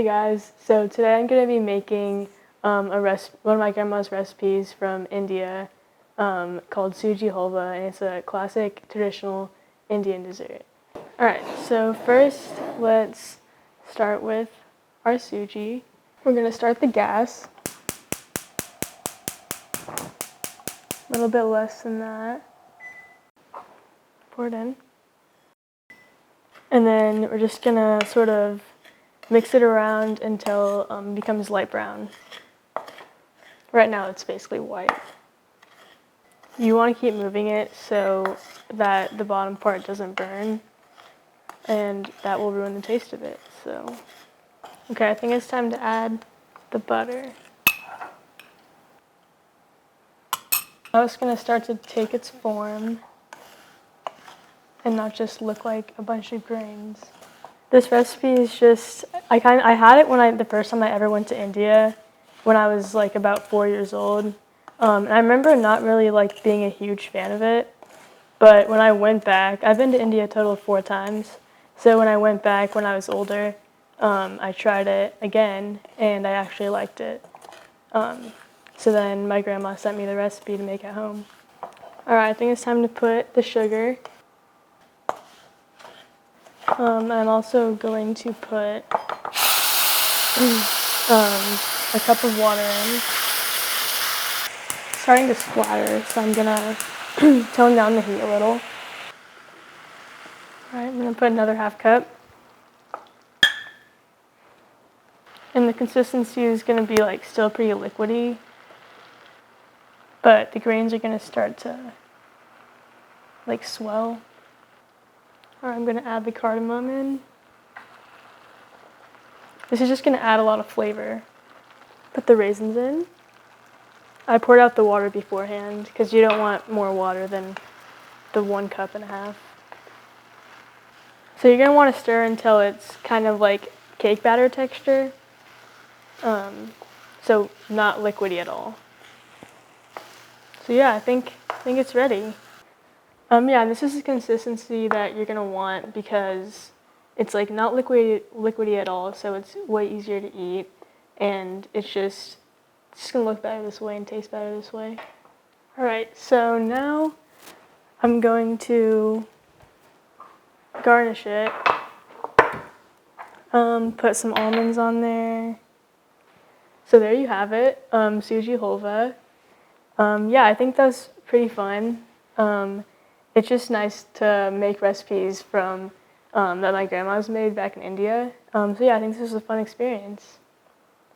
Hey guys, so today I'm going to be making one of my grandma's recipes from India called Suji Halwa, and it's a classic traditional Indian dessert. Alright, so first let's start with our suji. We're going to start the gas. A little bit less than that. Pour it in. And then we're just going to sort of mix it around until it becomes light brown. Right now it's basically white. You want to keep moving it so that the bottom part doesn't burn, and that will ruin the taste of it. So, okay, I think it's time to add the butter. Now it's going to start to take its form and not just look like a bunch of grains. This recipe is just, I had it the first time I ever went to India, when I was like about 4 years old. And I remember not really like being a huge fan of it, but when I went back, I've been to India a total of 4 times. So when I went back when I was older, I tried it again and I actually liked it. So then my grandma sent me the recipe to make at home. Alright, I think it's time to put the sugar. I'm also going to put a cup of water in. It's starting to splatter, so I'm gonna tone down the heat a little. Alright, I'm gonna put another half cup. And the consistency is gonna be like still pretty liquidy, but the grains are gonna start to like swell. Alright, I'm gonna add the cardamom in. This is just gonna add a lot of flavor. Put the raisins in. I poured out the water beforehand because you don't want more water than the 1.5 cups. So you're gonna want to stir until it's kind of like cake batter texture. So not liquidy at all. So yeah, I think it's ready. Yeah, this is the consistency that you're gonna want because it's like not liquidy at all, so it's way easier to eat, and it's just gonna look better this way and taste better this way. Alright, so now I'm going to garnish it. Put some almonds on there. So there you have it, Suji Halwa. Yeah, I think that's pretty fun. It's just nice to make recipes from that my grandma's made back in India. So yeah, I think this was a fun experience.